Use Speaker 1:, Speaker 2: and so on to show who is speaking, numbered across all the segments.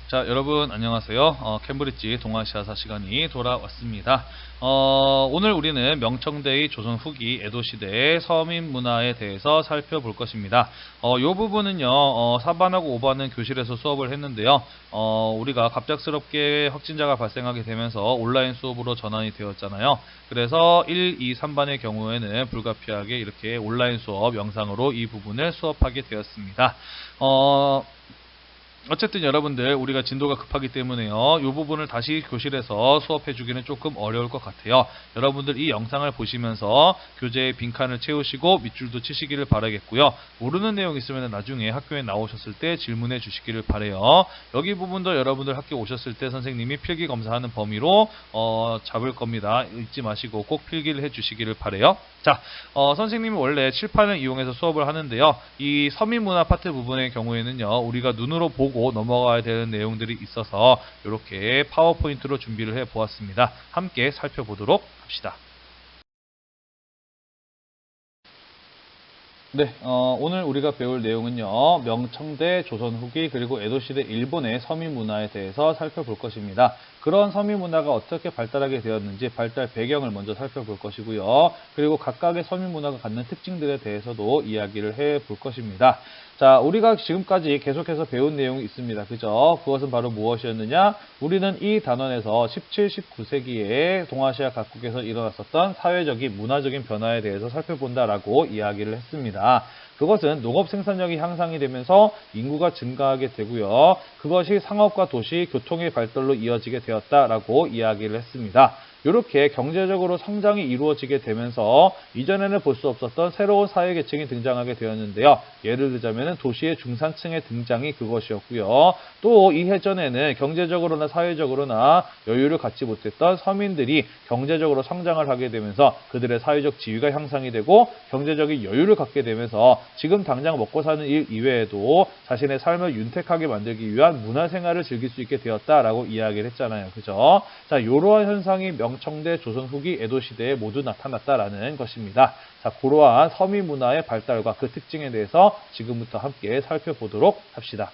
Speaker 1: 자, 여러분 안녕하세요. 캠브리지 동아시아사 시간이 돌아왔습니다. 오늘 우리는 명청대의 조선 후기 에도시대의 서민 문화에 대해서 살펴볼 것입니다. 이 부분은요, 4반하고 5반은 교실에서 수업을 했는데요. 우리가 갑작스럽게 확진자가 발생하게 되면서 온라인 수업으로 전환이 되었잖아요. 그래서 1, 2, 3반의 경우에는 불가피하게 이렇게 온라인 수업 영상으로 이 부분을 수업하게 되었습니다. 어쨌든 여러분들 우리가 진도가 급하기 때문에요. 이 부분을 다시 교실에서 수업해 주기는 조금 어려울 것 같아요. 여러분들 이 영상을 보시면서 교재의 빈칸을 채우시고 밑줄도 치시기를 바라겠고요. 모르는 내용 있으면 나중에 학교에 나오셨을 때 질문해 주시기를 바라요. 여기 부분도 여러분들 학교 오셨을 때 선생님이 필기 검사하는 범위로 잡을 겁니다. 잊지 마시고 꼭 필기를 해 주시기를 바라요. 자, 선생님이 원래 칠판을 이용해서 수업을 하는데요. 이 서민문화 파트 부분의 경우에는요. 우리가 눈으로 보고 넘어가야 되는 내용들이 있어서 이렇게 파워포인트로 준비를 해 보았습니다. 함께 살펴보도록 합시다. 네, 오늘 우리가 배울 내용은요. 명청대, 조선 후기, 그리고 에도시대 일본의 서민문화에 대해서 살펴볼 것입니다. 그런 서민문화가 어떻게 발달하게 되었는지 발달 배경을 먼저 살펴볼 것이고요. 그리고 각각의 서민문화가 갖는 특징들에 대해서도 이야기를 해볼 것입니다. 자, 우리가 지금까지 계속해서 배운 내용이 있습니다. 그죠? 그것은 바로 무엇이었느냐? 우리는 이 단원에서 17, 19세기에 동아시아 각국에서 일어났었던 사회적인, 문화적인 변화에 대해서 살펴본다라고 이야기를 했습니다. 그것은 농업 생산력이 향상이 되면서 인구가 증가하게 되고요. 그것이 상업과 도시, 교통의 발달로 이어지게 되었다라고 이야기를 했습니다. 이렇게 경제적으로 성장이 이루어지게 되면서 이전에는 볼 수 없었던 새로운 사회계층이 등장하게 되었는데요. 예를 들자면 도시의 중산층의 등장이 그것이었고요. 또 이해전에는 경제적으로나 사회적으로나 여유를 갖지 못했던 서민들이 경제적으로 성장을 하게 되면서 그들의 사회적 지위가 향상이 되고 경제적인 여유를 갖게 되면서 지금 당장 먹고 사는 일 이외에도 자신의 삶을 윤택하게 만들기 위한 문화생활을 즐길 수 있게 되었다라고 이야기를 했잖아요. 그죠? 자, 이러한 현상이 명청대, 조선 후기, 에도 시대에 모두 나타났다라는 것입니다. 자, 그러한 서민 문화의 발달과 그 특징에 대해서 지금부터 함께 살펴보도록 합시다.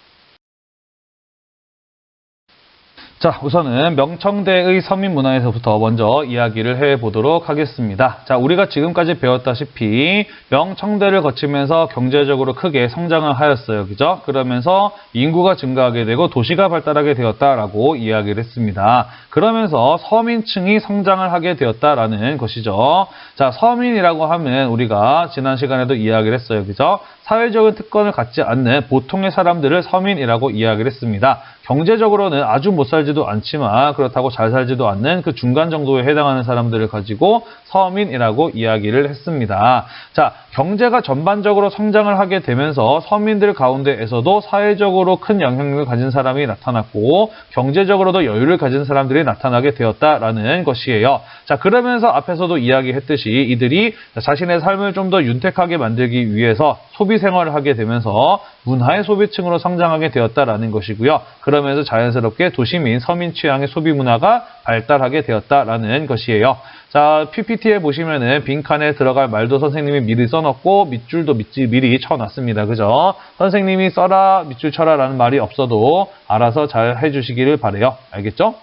Speaker 1: 자, 우선은 명청대의 서민문화에서부터 먼저 이야기를 해보도록 하겠습니다. 자, 우리가 지금까지 배웠다시피 명청대를 거치면서 경제적으로 크게 성장을 하였어요. 그죠? 그러면서 인구가 증가하게 되고 도시가 발달하게 되었다라고 이야기를 했습니다. 그러면서 서민층이 성장을 하게 되었다라는 것이죠. 자, 서민이라고 하면 우리가 지난 시간에도 이야기를 했어요. 그죠? 사회적인 특권을 갖지 않는 보통의 사람들을 서민이라고 이야기를 했습니다. 경제적으로는 아주 못 살지도 않지만 그렇다고 잘 살지도 않는 그 중간 정도에 해당하는 사람들을 가지고 서민이라고 이야기를 했습니다. 자, 경제가 전반적으로 성장을 하게 되면서 서민들 가운데에서도 사회적으로 큰 영향력을 가진 사람이 나타났고 경제적으로도 여유를 가진 사람들이 나타나게 되었다라는 것이에요. 자, 그러면서 앞에서도 이야기했듯이 이들이 자신의 삶을 좀 더 윤택하게 만들기 위해서 소비 생활을 하게 되면서 문화의 소비층으로 성장하게 되었다라는 것이고요. 그러면서 자연스럽게 도시민, 서민 취향의 소비 문화가 발달하게 되었다라는 것이에요. 자, PPT에 보시면은 빈칸에 들어갈 말도 선생님이 미리 써놨고 밑줄도 미리 쳐놨습니다. 그죠? 선생님이 써라, 밑줄 쳐라 라는 말이 없어도 알아서 잘 해주시기를 바라요. 알겠죠?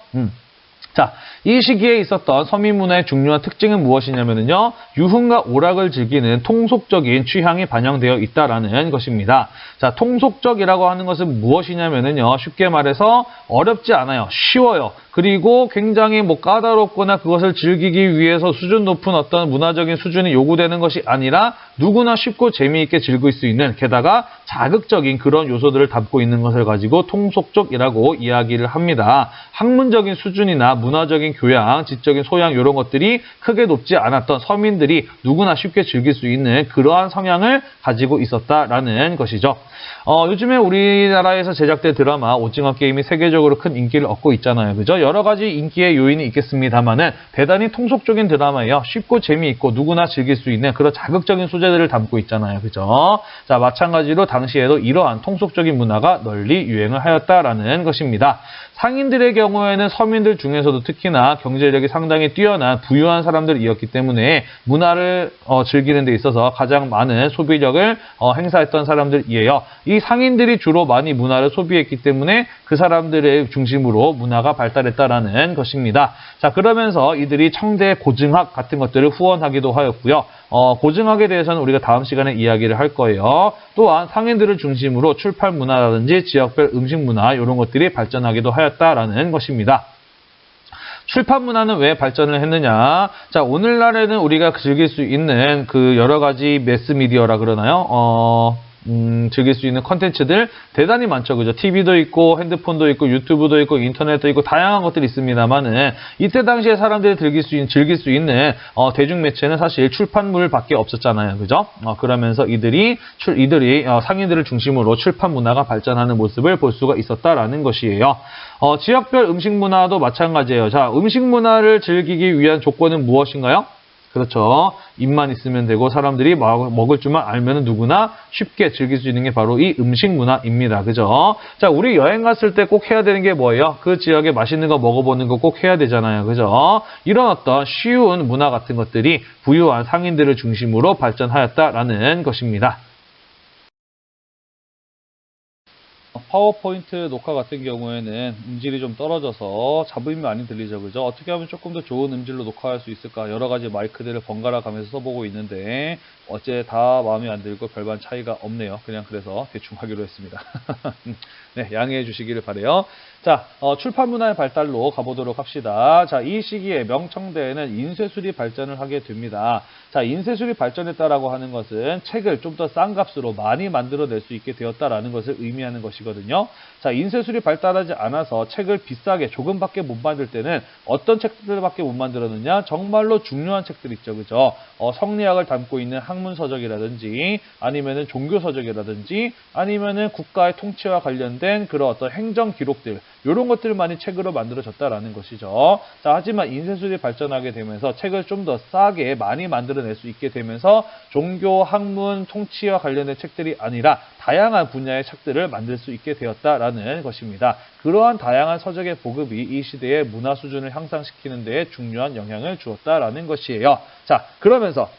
Speaker 1: 자, 이 시기에 있었던 서민문화의 중요한 특징은 무엇이냐면요. 유흥과 오락을 즐기는 통속적인 취향이 반영되어 있다라는 것입니다. 자, 통속적이라고 하는 것은 무엇이냐면요. 쉽게 말해서 어렵지 않아요. 쉬워요. 그리고 굉장히 까다롭거나 그것을 즐기기 위해서 수준 높은 어떤 문화적인 수준이 요구되는 것이 아니라 누구나 쉽고 재미있게 즐길 수 있는 게다가 자극적인 그런 요소들을 담고 있는 것을 가지고 통속적이라고 이야기를 합니다. 학문적인 수준이나 문화적인 교양, 지적인 소양 이런 것들이 크게 높지 않았던 서민들이 누구나 쉽게 즐길 수 있는 그러한 성향을 가지고 있었다라는 것이죠. 요즘에 우리나라에서 제작된 드라마 오징어 게임이 세계적으로 큰 인기를 얻고 있잖아요. 그죠? 여러 가지 인기의 요인이 있겠습니다만은 대단히 통속적인 드라마예요. 쉽고 재미있고 누구나 즐길 수 있는 그런 자극적인 소재들을 담고 있잖아요. 그죠? 자, 마찬가지로 당시에도 이러한 통속적인 문화가 널리 유행을 하였다라는 것입니다. 상인들의 경우에는 서민들 중에서도 특히나 경제력이 상당히 뛰어난 부유한 사람들이었기 때문에 문화를 즐기는 데 있어서 가장 많은 소비력을 행사했던 사람들이에요. 이 상인들이 주로 많이 문화를 소비했기 때문에 그 사람들의 중심으로 문화가 발달했다라는 것입니다. 자, 그러면서 이들이 청대 고증학 같은 것들을 후원하기도 하였고요. 고증학에 대해서는 우리가 다음 시간에 이야기를 할 거예요. 또한 상인들을 중심으로 출판 문화라든지 지역별 음식 문화 이런 것들이 발전하기도 하였다라는 것입니다. 출판 문화는 왜 발전을 했느냐? 자, 오늘날에는 우리가 즐길 수 있는 그 여러 가지 매스미디어라 그러나요? 즐길 수 있는 컨텐츠들 대단히 많죠. 그죠? TV도 있고, 핸드폰도 있고, 유튜브도 있고, 인터넷도 있고, 다양한 것들이 있습니다만은, 이때 당시에 사람들이 즐길 수 있는, 대중매체는 사실 출판물밖에 없었잖아요. 그죠? 그러면서 이들이 상인들을 중심으로 출판 문화가 발전하는 모습을 볼 수가 있었다라는 것이에요. 지역별 음식 문화도 마찬가지예요. 자, 음식 문화를 즐기기 위한 조건은 무엇인가요? 그렇죠. 입만 있으면 되고 사람들이 먹을 줄만 알면 누구나 쉽게 즐길 수 있는 게 바로 이 음식 문화입니다. 그죠? 자, 우리 여행 갔을 때 꼭 해야 되는 게 뭐예요? 그 지역에 맛있는 거 먹어보는 거 꼭 해야 되잖아요. 그죠? 이런 어떤 쉬운 문화 같은 것들이 부유한 상인들을 중심으로 발전하였다라는 것입니다. 파워포인트 녹화 같은 경우에는 음질이 좀 떨어져서 잡음이 많이 들리죠. 그죠? 어떻게 하면 조금 더 좋은 음질로 녹화할 수 있을까? 여러 가지 마이크들을 번갈아 가면서 써보고 있는데 어째 다 마음에 안 들고 별반 차이가 없네요. 그냥 그래서 대충 하기로 했습니다. 네, 양해해 주시기를 바라요. 자, 출판 문화의 발달로 가보도록 합시다. 자, 이 시기에 명청대에는 인쇄술이 발전을 하게 됩니다. 자, 인쇄술이 발전했다라고 하는 것은 책을 좀 더 싼 값으로 많이 만들어낼 수 있게 되었다라는 것을 의미하는 것이거든요. 자, 인쇄술이 발달하지 않아서 책을 비싸게 조금밖에 못 만들 때는 어떤 책들밖에 못 만들었느냐? 정말로 중요한 책들 있죠. 그죠? 성리학을 담고 있는 학문서적이라든지 아니면은 종교서적이라든지 아니면은 국가의 통치와 관련된 그런 어떤 행정 기록들 이런 것들만이 책으로 만들어졌다라는 것이죠. 자, 하지만 인쇄술이 발전하게 되면서 책을 좀 더 싸게 많이 만들어낼 수 있게 되면서 종교, 학문, 통치와 관련된 책들이 아니라 다양한 분야의 책들을 만들 수 있게 되었다라는 것입니다. 그러한 다양한 서적의 보급이 이 시대의 문화 수준을 향상시키는 데 중요한 영향을 주었다라는 것이에요. 자, 그러면서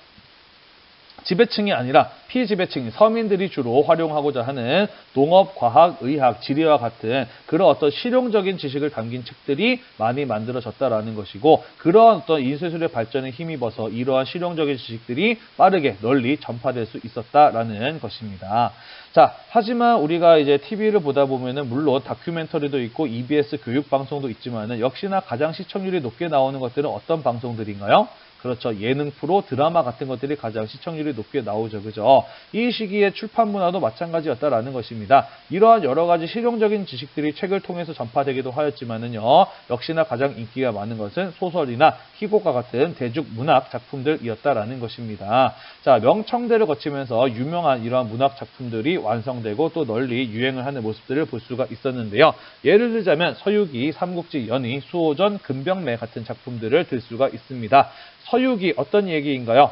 Speaker 1: 지배층이 아니라 피지배층인 서민들이 주로 활용하고자 하는 농업, 과학, 의학, 지리와 같은 그런 어떤 실용적인 지식을 담긴 책들이 많이 만들어졌다라는 것이고 그러한 어떤 인쇄술의 발전에 힘입어서 이러한 실용적인 지식들이 빠르게 널리 전파될 수 있었다라는 것입니다. 자, 하지만 우리가 이제 TV를 보다 보면은 물론 다큐멘터리도 있고 EBS 교육 방송도 있지만은 역시나 가장 시청률이 높게 나오는 것들은 어떤 방송들인가요? 그렇죠. 예능 프로, 드라마 같은 것들이 가장 시청률이 높게 나오죠. 그죠? 이 시기에 출판 문화도 마찬가지였다라는 것입니다. 이러한 여러 가지 실용적인 지식들이 책을 통해서 전파되기도 하였지만은요. 역시나 가장 인기가 많은 것은 소설이나 희곡과 같은 대중 문학 작품들이었다라는 것입니다. 자, 명청대를 거치면서 유명한 이러한 문학 작품들이 완성되고 또 널리 유행을 하는 모습들을 볼 수가 있었는데요. 예를 들자면 서유기, 삼국지 연의, 수호전, 금병래 같은 작품들을 들 수가 있습니다. 서유기 어떤 얘기인가요?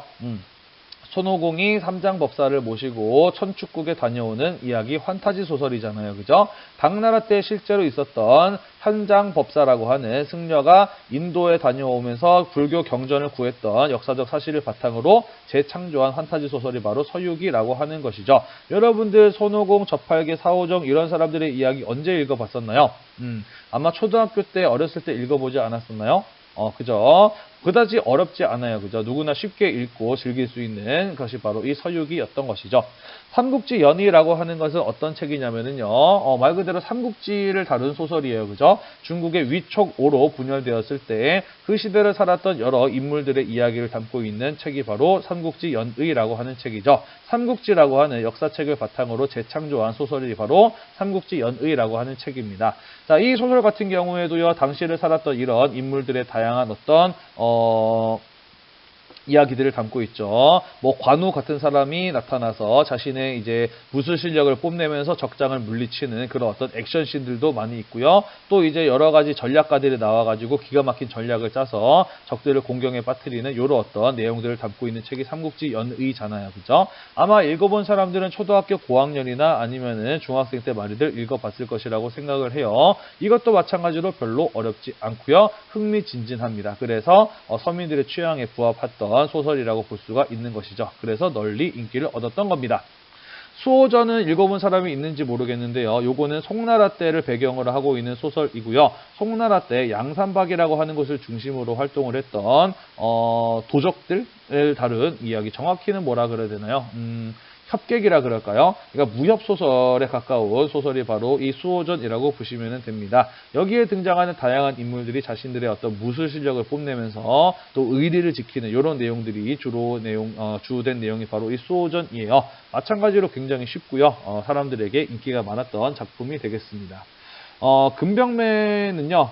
Speaker 1: 손오공이 삼장법사를 모시고 천축국에 다녀오는 이야기 환타지 소설이잖아요. 그죠? 당나라 때 실제로 있었던 삼장법사라고 하는 승려가 인도에 다녀오면서 불교 경전을 구했던 역사적 사실을 바탕으로 재창조한 환타지 소설이 바로 서유기라고 하는 것이죠. 여러분들 손오공, 저팔계, 사오정 이런 사람들의 이야기 언제 읽어봤었나요? 아마 초등학교 때 어렸을 때 읽어보지 않았었나요? 그죠? 그다지 어렵지 않아요. 그죠? 누구나 쉽게 읽고 즐길 수 있는 것이 바로 이 서유기였던 것이죠. 삼국지 연의라고 하는 것은 어떤 책이냐면은요, 말 그대로 삼국지를 다룬 소설이에요. 그죠? 중국의 위촉오로 분열되었을 때 그 시대를 살았던 여러 인물들의 이야기를 담고 있는 책이 바로 삼국지 연의라고 하는 책이죠. 삼국지라고 하는 역사책을 바탕으로 재창조한 소설이 바로 삼국지 연의라고 하는 책입니다. 자, 이 소설 같은 경우에도요, 당시를 살았던 이런 인물들의 다양한 어떤 이야기들을 담고 있죠. 뭐 관우 같은 사람이 나타나서 자신의 이제 무술 실력을 뽐내면서 적장을 물리치는 그런 어떤 액션 씬들도 많이 있고요. 또 이제 여러 가지 전략가들이 나와가지고 기가 막힌 전략을 짜서 적들을 공경에 빠뜨리는 이런 어떤 내용들을 담고 있는 책이 삼국지 연의잖아요, 그죠? 아마 읽어본 사람들은 초등학교 고학년이나 아니면은 중학생 때 말이들 읽어봤을 것이라고 생각을 해요. 이것도 마찬가지로 별로 어렵지 않고요. 흥미진진합니다. 그래서 서민들의 취향에 부합했던 소설이라고 볼 수가 있는 것이죠. 그래서 널리 인기를 얻었던 겁니다. 수호전은 읽어본 사람이 있는지 모르겠는데요. 요거는 송나라 때를 배경으로 하고 있는 소설이고요. 송나라 때 양산박이라고 하는 곳을 중심으로 활동을 했던 도적들을 다룬 이야기. 정확히는 뭐라 그래야 되나요? 협객이라 그럴까요? 그러니까 무협소설에 가까운 소설이 바로 이 수호전이라고 보시면 됩니다. 여기에 등장하는 다양한 인물들이 자신들의 어떤 무술 실력을 뽐내면서 또 의리를 지키는 이런 내용들이 주된 내용이 바로 이 수호전이에요. 마찬가지로 굉장히 쉽고요. 사람들에게 인기가 많았던 작품이 되겠습니다. 금병매는요,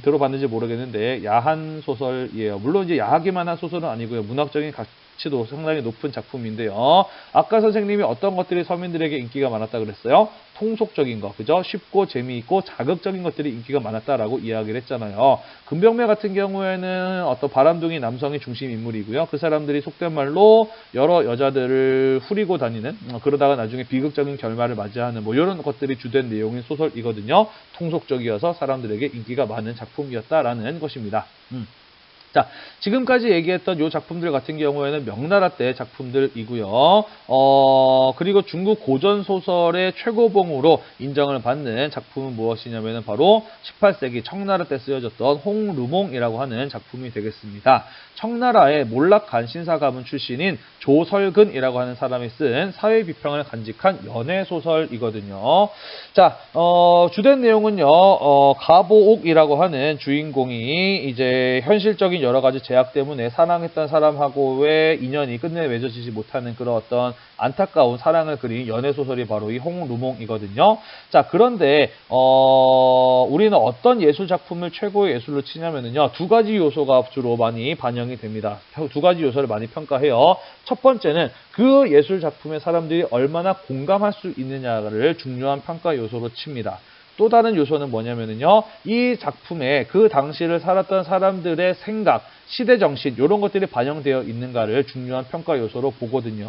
Speaker 1: 들어봤는지 모르겠는데, 야한 소설이에요. 물론 이제 야하기만 한 소설은 아니고요. 문학적인 가치도 상당히 높은 작품인데요. 아까 선생님이 어떤 것들이 서민들에게 인기가 많았다 그랬어요? 통속적인 거, 그죠? 쉽고 재미있고 자극적인 것들이 인기가 많았다라고 이야기를 했잖아요. 금병매 같은 경우에는 어떤 바람둥이 남성이 중심 인물이고요. 그 사람들이 속된 말로 여러 여자들을 후리고 다니는, 그러다가 나중에 비극적인 결말을 맞이하는 뭐 이런 것들이 주된 내용인 소설이거든요. 통속적이어서 사람들에게 인기가 많은 작품이었다라는 것입니다. 자, 지금까지 얘기했던 이 작품들 같은 경우에는 명나라 때 작품들이고요. 그리고 중국 고전 소설의 최고봉으로 인정을 받는 작품은 무엇이냐면은 바로 18세기 청나라 때 쓰여졌던 홍루몽이라고 하는 작품이 되겠습니다. 청나라의 몰락간신사 가문 출신인 조설근이라고 하는 사람이 쓴 사회 비평을 간직한 연애 소설이거든요. 자, 주된 내용은요, 가보옥이라고 하는 주인공이 이제 현실적인 여러 가지 제약 때문에 사랑했던 사람하고의 인연이 끝내 맺어지지 못하는 그런 어떤 안타까운 사랑을 그린 연애 소설이 바로 이 홍루몽이거든요. 자, 그런데 우리는 어떤 예술 작품을 최고의 예술로 치냐면요, 두 가지 요소가 주로 많이 반영이 됩니다. 두 가지 요소를 많이 평가해요. 첫 번째는 그 예술 작품에 사람들이 얼마나 공감할 수 있느냐를 중요한 평가 요소로 칩니다. 또 다른 요소는 뭐냐면요, 이 작품에 그 당시를 살았던 사람들의 생각, 시대정신 이런 것들이 반영되어 있는가를 중요한 평가 요소로 보거든요.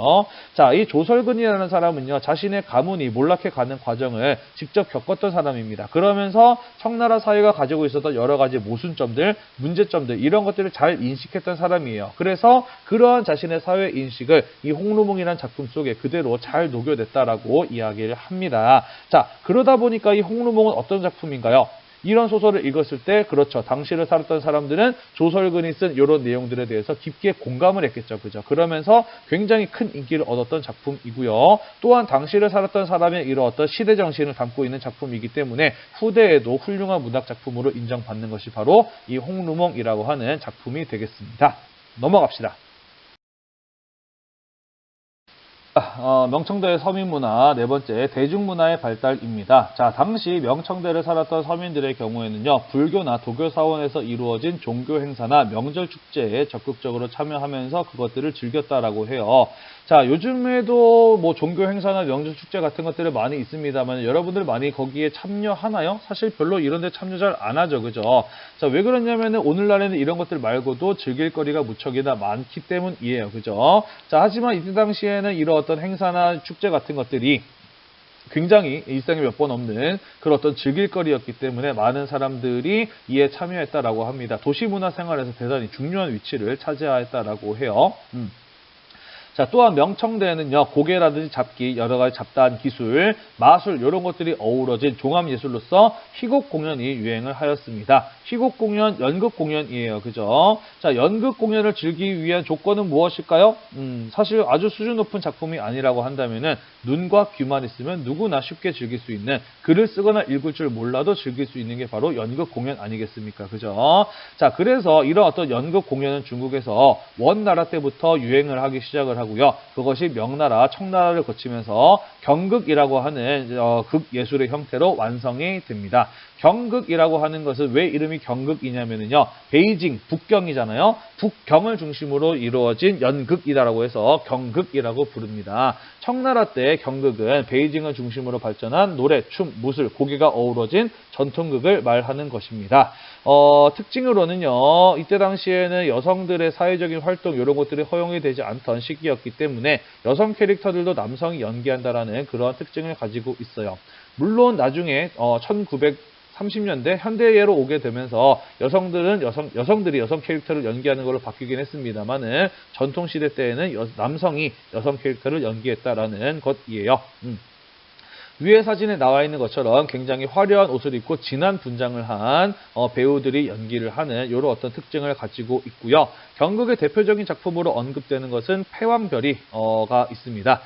Speaker 1: 자, 이 조설근이라는 사람은요, 자신의 가문이 몰락해가는 과정을 직접 겪었던 사람입니다. 그러면서 청나라 사회가 가지고 있었던 여러 가지 모순점들, 문제점들 이런 것들을 잘 인식했던 사람이에요. 그래서 그러한 자신의 사회 인식을 이 홍루몽이라는 작품 속에 그대로 잘 녹여냈다라고 이야기를 합니다. 자, 그러다 보니까 이 홍루몽은 어떤 작품인가요? 이런 소설을 읽었을 때, 그렇죠, 당시를 살았던 사람들은 조설근이 쓴 이런 내용들에 대해서 깊게 공감을 했겠죠. 그죠? 그러면서 굉장히 큰 인기를 얻었던 작품이고요. 또한 당시를 살았던 사람의 이런 어떤 시대정신을 담고 있는 작품이기 때문에 후대에도 훌륭한 문학 작품으로 인정받는 것이 바로 이 홍루몽이라고 하는 작품이 되겠습니다. 넘어갑시다. 명청대의 서민문화, 네 번째 대중문화의 발달입니다. 자, 당시 명청대를 살았던 서민들의 경우에는요, 불교나 도교 사원에서 이루어진 종교 행사나 명절 축제에 적극적으로 참여하면서 그것들을 즐겼다라고 해요. 자, 요즘에도 뭐 종교 행사나 명절 축제 같은 것들이 많이 있습니다만 여러분들 많이 거기에 참여하나요? 사실 별로 이런 데 참여 잘 안 하죠. 그죠? 자, 왜 그러냐면은 오늘날에는 이런 것들 말고도 즐길 거리가 무척이나 많기 때문이에요. 그죠? 자, 하지만 이때 당시에는 이런 어떤 행사나 축제 같은 것들이 굉장히 일상에 몇 번 없는 그런 어떤 즐길거리였기 때문에 많은 사람들이 이에 참여했다라고 합니다. 도시문화 생활에서 대단히 중요한 위치를 차지했다라고 해요. 자, 또한 명청대에는요, 고개라든지 잡기, 여러 가지 잡다한 기술, 마술 이런 것들이 어우러진 종합예술로서 희곡 공연이 유행을 하였습니다. 희곡 공연, 연극 공연이에요. 그죠? 자, 연극 공연을 즐기기 위한 조건은 무엇일까요? 사실 아주 수준 높은 작품이 아니라고 한다면은 눈과 귀만 있으면 누구나 쉽게 즐길 수 있는, 글을 쓰거나 읽을 줄 몰라도 즐길 수 있는 게 바로 연극 공연 아니겠습니까? 그죠? 자, 그래서 이런 어떤 연극 공연은 중국에서 원나라 때부터 유행을 하기 시작을 하고 하고요. 그것이 명나라, 청나라를 거치면서 경극이라고 하는 극예술의 형태로 완성이 됩니다. 경극이라고 하는 것은 왜 이름이 경극이냐면요. 베이징, 북경이잖아요. 북경을 중심으로 이루어진 연극이다라고 해서 경극이라고 부릅니다. 청나라 때 경극은 베이징을 중심으로 발전한 노래, 춤, 무술, 고기가 어우러진 전통극을 말하는 것입니다. 특징으로는요. 이때 당시에는 여성들의 사회적인 활동 이런 것들이 허용이 되지 않던 시기였기 때문에 여성 캐릭터들도 남성이 연기한다라는 그런 특징을 가지고 있어요. 물론 나중에 1930년대 현대예로 오게 되면서 여성들이 여성 캐릭터를 연기하는 걸로 바뀌긴 했습니다만은 전통시대 때에는 남성이 여성 캐릭터를 연기했다라는 것이에요. 위에 사진에 나와 있는 것처럼 굉장히 화려한 옷을 입고 진한 분장을 한 배우들이 연기를 하는 이런 어떤 특징을 가지고 있고요. 경극의 대표적인 작품으로 언급되는 것은 패왕별이가 있습니다.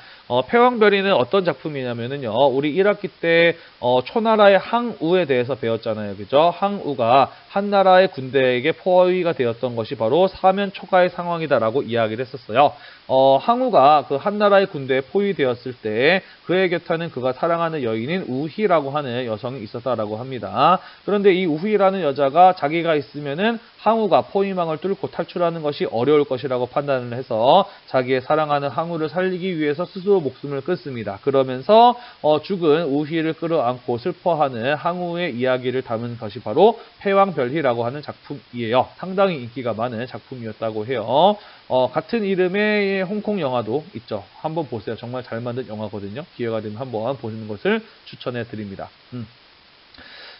Speaker 1: 패왕별이는 어떤 작품이냐면요. 우리 1학기 때 초나라의 항우에 대해서 배웠잖아요. 그죠? 항우가 한나라의 군대에게 포위가 되었던 것이 바로 사면 초가의 상황이다라고 이야기를 했었어요. 항우가 그 한나라의 군대에 포위되었을 때 그의 곁에는 그가 사랑하는 여인인 우희라고 하는 여성이 있었다라고 합니다. 그런데 이 우희라는 여자가 자기가 있으면은 항우가 포위망을 뚫고 탈출하는 것이 어려울 것이라고 판단을 해서 자기의 사랑하는 항우를 살리기 위해서 스스로 목숨을 끊습니다. 그러면서 죽은 우희를 끌어안고 슬퍼하는 항우의 이야기를 담은 것이 바로 패왕별희라고 하는 작품이에요. 상당히 인기가 많은 작품이었다고 해요. 같은 이름의 홍콩 영화도 있죠. 한번 보세요. 정말 잘 만든 영화거든요. 기회가 되면 한번 보시는 것을 추천해 드립니다.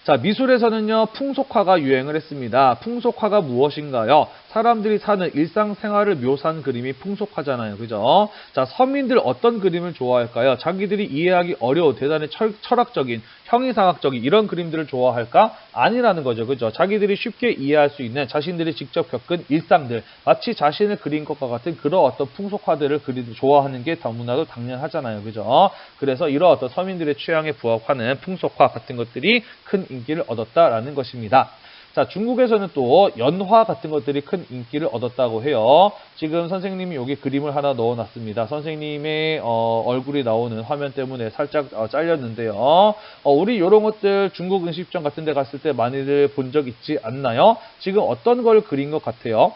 Speaker 1: 자, 미술에서는요, 풍속화가 유행을 했습니다. 풍속화가 무엇인가요? 사람들이 사는 일상생활을 묘사한 그림이 풍속화잖아요. 그죠? 자, 서민들 어떤 그림을 좋아할까요? 자기들이 이해하기 어려운 대단히 철학적인, 형이상학적인 이런 그림들을 좋아할까? 아니라는 거죠. 그죠? 자기들이 쉽게 이해할 수 있는 자신들이 직접 겪은 일상들, 마치 자신을 그린 것과 같은 그런 어떤 풍속화들을 좋아하는 게 너무나도 당연하잖아요. 그죠? 그래서 이런 어떤 서민들의 취향에 부합하는 풍속화 같은 것들이 큰 인기를 얻었다라는 것입니다. 자, 중국에서는 또 연화 같은 것들이 큰 인기를 얻었다고 해요. 지금 선생님이 여기 그림을 하나 넣어놨습니다. 선생님의 얼굴이 나오는 화면 때문에 살짝 잘렸는데요. 우리 이런 것들 중국 음식점 같은 데 갔을 때 많이들 본 적 있지 않나요? 지금 어떤 걸 그린 것 같아요?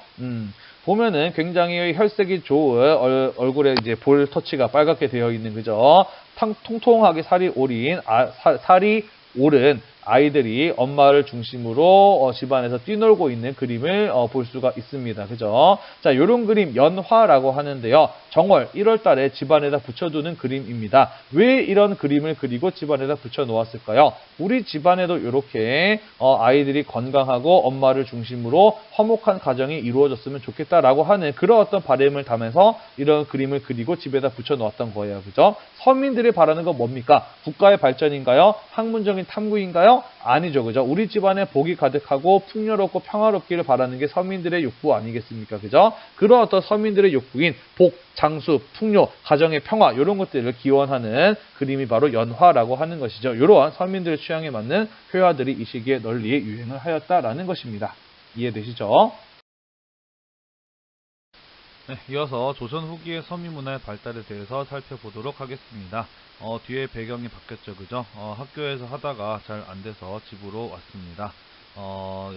Speaker 1: 보면은 굉장히 혈색이 좋은 얼굴에 이제 볼 터치가 빨갛게 되어 있는 그죠? 통통하게 살이 오른 아이들이 엄마를 중심으로 집안에서 뛰놀고 있는 그림을 볼 수가 있습니다. 그죠? 자, 요런 그림 연화라고 하는데요. 정월 1월 달에 집안에다 붙여두는 그림입니다. 왜 이런 그림을 그리고 집안에다 붙여 놓았을까요? 우리 집안에도 이렇게 아이들이 건강하고 엄마를 중심으로 화목한 가정이 이루어졌으면 좋겠다라고 하는 그런 어떤 바람을 담아서 이런 그림을 그리고 집에다 붙여 놓았던 거예요. 그죠? 서민들이 바라는 건 뭡니까? 국가의 발전인가요? 학문적인 탐구인가요? 아니죠. 그죠? 우리 집안에 복이 가득하고 풍요롭고 평화롭기를 바라는 게 서민들의 욕구 아니겠습니까? 그죠? 그런 어떤 서민들의 욕구인 복, 장수, 풍요, 가정의 평화 이런 것들을 기원하는 그림이 바로 연화라고 하는 것이죠. 이러한 서민들의 취향에 맞는 회화들이 이 시기에 널리 유행을 하였다라는 것입니다. 이해되시죠? 네, 이어서 조선 후기의 서민 문화의 발달에 대해서 살펴보도록 하겠습니다. 뒤에 배경이 바뀌었죠, 그죠? 학교에서 하다가 잘 안 돼서 집으로 왔습니다.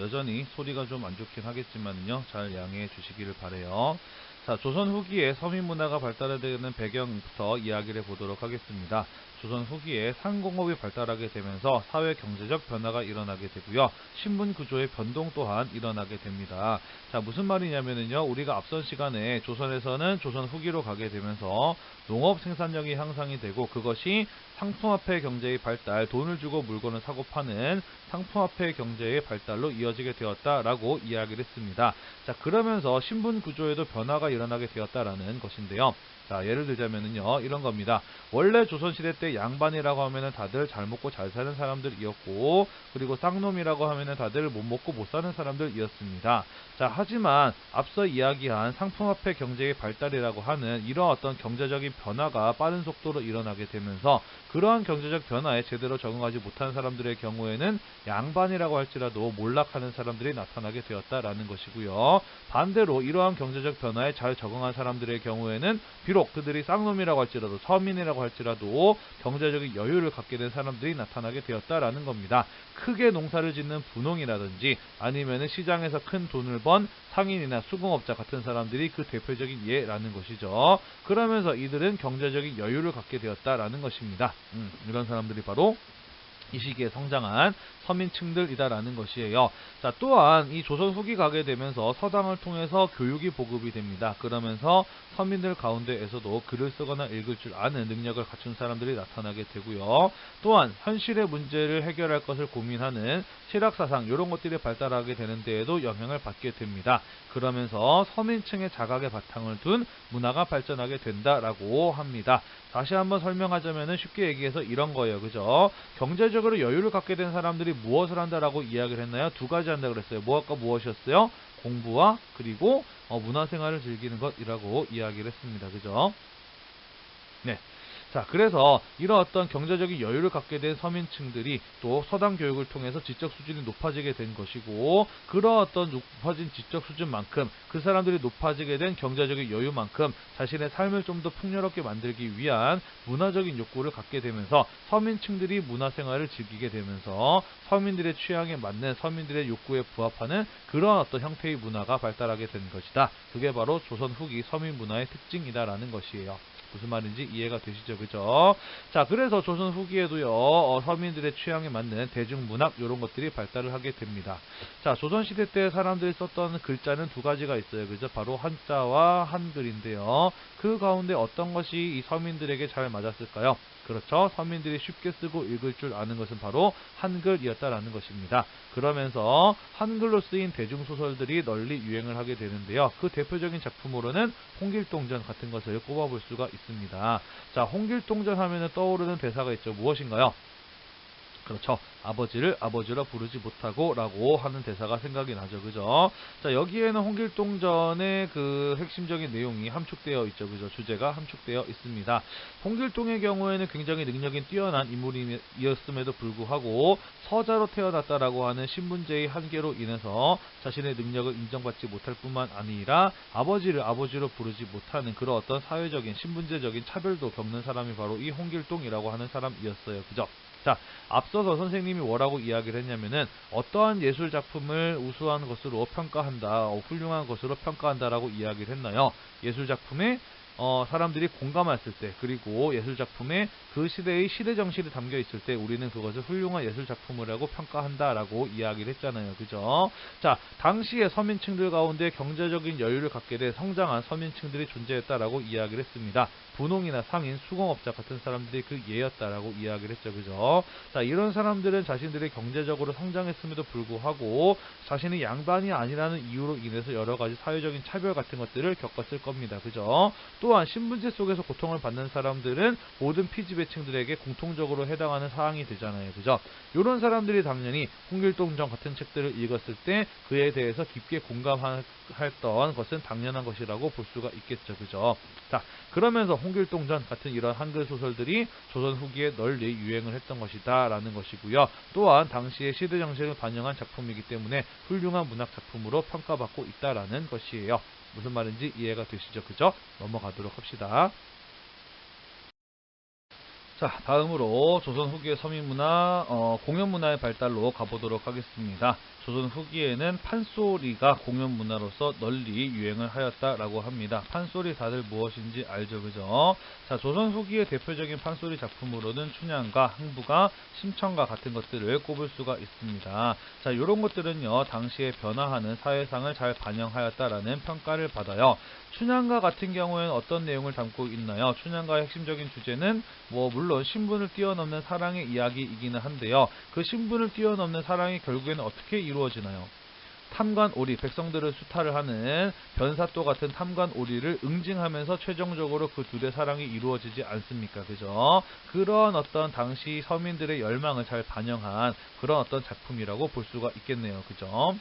Speaker 1: 여전히 소리가 좀 안 좋긴 하겠지만요, 잘 양해해 주시기를 바래요. 자, 조선 후기에 서민 문화가 발달되는 배경부터 이야기를 해보도록 하겠습니다. 조선 후기에 상공업이 발달하게 되면서 사회 경제적 변화가 일어나게 되고요. 신분 구조의 변동 또한 일어나게 됩니다. 자, 무슨 말이냐면요. 우리가 앞선 시간에 조선에서는 조선 후기로 가게 되면서 농업 생산력이 향상이 되고 그것이 상품화폐 경제의 발달, 돈을 주고 물건을 사고 파는 상품화폐 경제의 발달로 이어지게 되었다라고 이야기를 했습니다. 자, 그러면서 신분 구조에도 변화가 일어나게 되었다라는 것인데요. 자, 예를 들자면요, 이런 겁니다. 원래 조선시대 때 양반이라고 하면은 다들 잘 먹고 잘 사는 사람들이었고, 그리고 쌍놈이라고 하면은 다들 못 먹고 못 사는 사람들이었습니다. 자, 하지만 앞서 이야기한 상품화폐 경제의 발달이라고 하는 이런 어떤 경제적인 변화가 빠른 속도로 일어나게 되면서 그러한 경제적 변화에 제대로 적응하지 못한 사람들의 경우에는 양반이라고 할지라도 몰락하는 사람들이 나타나게 되었다라는 것이고요. 반대로 이러한 경제적 변화에 잘 적응한 사람들의 경우에는 비록
Speaker 2: 비록 그들이 쌍놈이라고 할지라도 서민이라고 할지라도 경제적인 여유를 갖게 된 사람들이 나타나게 되었다라는 겁니다. 크게 농사를 짓는 분홍이라든지 아니면은 시장에서 큰 돈을 번 상인이나 수공업자 같은 사람들이 그 대표적인 예라는 것이죠. 그러면서 이들은 경제적인 여유를 갖게 되었다라는 것입니다. 이런 사람들이 바로 이 시기에 성장한 서민층들이다라는 것이에요. 자, 또한 이 조선 후기 가게 되면서 서당을 통해서 교육이 보급이 됩니다. 그러면서 서민들 가운데에서도 글을 쓰거나 읽을 줄 아는 능력을 갖춘 사람들이 나타나게 되고요. 또한 현실의 문제를 해결할 것을 고민하는 실학사상 이런 것들이 발달하게 되는 데에도 영향을 받게 됩니다. 그러면서 서민층의 자각의 바탕을 둔 문화가 발전하게 된다라고 합니다. 다시 한번 설명하자면 쉽게 얘기해서 이런 거예요. 그죠? 경제적으로 여유를 갖게 된 사람들이 무엇을 한다라고 이야기를 했나요? 두 가지 한다 그랬어요. 무엇과 무엇이었어요? 공부와 그리고 문화생활을 즐기는 것이라고 이야기를 했습니다. 그죠? 네. 자, 그래서 이런 어떤 경제적인 여유를 갖게 된 서민층들이 또 서당 교육을 통해서 지적 수준이 높아지게 된 것이고, 그런 어떤 높아진 지적 수준만큼 그 사람들이 높아지게 된 경제적인 여유만큼 자신의 삶을 좀 더 풍요롭게 만들기 위한 문화적인 욕구를 갖게 되면서 서민층들이 문화생활을 즐기게 되면서 서민들의 취향에 맞는 서민들의 욕구에 부합하는 그런 어떤 형태의 문화가 발달하게 된 것이다. 그게 바로 조선 후기 서민 문화의 특징이다라는 것이에요. 무슨 말인지 이해가 되시죠? 그죠? 자, 그래서 조선 후기에도요, 서민들의 취향에 맞는 대중문학, 이런 것들이 발달을 하게 됩니다. 자, 조선시대 때 사람들이 썼던 글자는 두 가지가 있어요. 그죠? 바로 한자와 한글인데요. 그 가운데 어떤 것이 이 서민들에게 잘 맞았을까요? 그렇죠. 서민들이 쉽게 쓰고 읽을 줄 아는 것은 바로 한글이었다라는 것입니다. 그러면서 한글로 쓰인 대중소설들이 널리 유행을 하게 되는데요. 그 대표적인 작품으로는 홍길동전 같은 것을 꼽아볼 수가 있습니다. 자, 홍길동전 하면은 떠오르는 대사가 있죠. 무엇인가요? 그렇죠. 아버지를 아버지라 부르지 못하고 라고 하는 대사가 생각이 나죠. 그죠? 자, 여기에는 홍길동전의 그 핵심적인 내용이 함축되어 있죠. 그죠? 주제가 함축되어 있습니다. 홍길동의 경우에는 굉장히 능력이 뛰어난 인물이었음에도 불구하고 서자로 태어났다라고 하는 신분제의 한계로 인해서 자신의 능력을 인정받지 못할 뿐만 아니라 아버지를 아버지로 부르지 못하는 그런 어떤 사회적인 신분제적인 차별도 겪는 사람이 바로 이 홍길동이라고 하는 사람이었어요. 그죠? 자, 앞서서 선생님이 뭐라고 이야기를 했냐면은 어떠한 예술 작품을 우수한 것으로 평가한다, 훌륭한 것으로 평가한다라고 이야기를 했나요? 예술 작품에 사람들이 공감했을 때, 그리고 예술 작품에 그 시대의 시대 정신이 담겨 있을 때 우리는 그것을 훌륭한 예술 작품이라고 평가한다라고 이야기를 했잖아요. 그죠? 자, 당시의 서민층들 가운데 경제적인 여유를 갖게 된 성장한 서민층들이 존재했다라고 이야기를 했습니다. 분홍이나 상인, 수공업자 같은 사람들이 그 예였다라고 이야기를 했죠. 그죠? 자, 이런 사람들은 자신들이 경제적으로 성장했음에도 불구하고 자신이 양반이 아니라는 이유로 인해서 여러 가지 사회적인 차별 같은 것들을 겪었을 겁니다. 그죠? 또한 신분제 속에서 고통을 받는 사람들은 모든 피지배층들에게 공통적으로 해당하는 사항이 되잖아요. 그죠? 이런 사람들이 당연히 홍길동전 같은 책들을 읽었을 때 그에 대해서 깊게 공감했던 것은 당연한 것이라고 볼 수가 있겠죠. 그죠? 자, 그러면서 홍길동전 같은 이런 한글 소설들이 조선 후기에 널리 유행을 했던 것이다 라는 것이고요. 또한 당시의 시대 정신을 반영한 작품이기 때문에 훌륭한 문학 작품으로 평가받고 있다라는 것이에요. 무슨 말인지 이해가 되시죠? 그죠? 넘어가도록 합시다. 자, 다음으로 조선 후기의 서민문화, 공연문화의 발달로 가보도록 하겠습니다. 조선 후기에는 판소리가 공연문화로서 널리 유행을 하였다라고 합니다. 판소리 다들 무엇인지 알죠? 그죠? 자, 조선 후기의 대표적인 판소리 작품으로는 춘향가, 흥부가, 심청가 같은 것들을 꼽을 수가 있습니다. 자, 이런 것들은요, 당시에 변화하는 사회상을 잘 반영하였다라는 평가를 받아요. 춘향가 같은 경우에는 어떤 내용을 담고 있나요? 춘향가의 핵심적인 주제는 물론 신분을 뛰어넘는 사랑의 이야기이기는 한데요. 그 신분을 뛰어넘는 사랑이 결국에는 어떻게 이루어지나요? 탐관오리, 백성들을 수탈을 하는 변사또 같은 탐관오리를 응징하면서 최종적으로 그 둘의 사랑이 이루어지지 않습니까? 그죠? 그런 어떤 당시 서민들의 열망을 잘 반영한 그런 어떤 작품이라고 볼 수가 있겠네요. 그죠?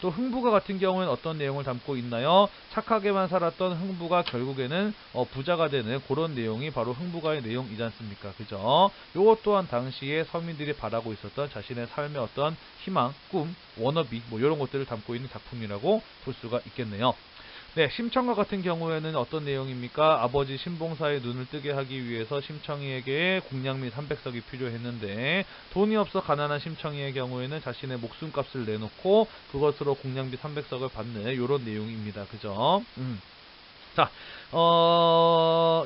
Speaker 2: 또 흥부가 같은 경우에는 어떤 내용을 담고 있나요? 착하게만 살았던 흥부가 결국에는 부자가 되는 그런 내용이 바로 흥부가의 내용이지 않습니까? 그죠? 요것 또한 당시에 서민들이 바라고 있었던 자신의 삶의 어떤 희망, 꿈, 워너비 이런 것들을 담고 있는 작품이라고 볼 수가 있겠네요. 네, 심청과 같은 경우에는 어떤 내용입니까? 아버지 신봉사의 눈을 뜨게 하기 위해서 심청이에게 공량미 300석이 필요했는데 돈이 없어 가난한 심청이의 경우에는 자신의 목숨값을 내놓고 그것으로 공량비 300석을 받는 이런 내용입니다. 그죠? 자,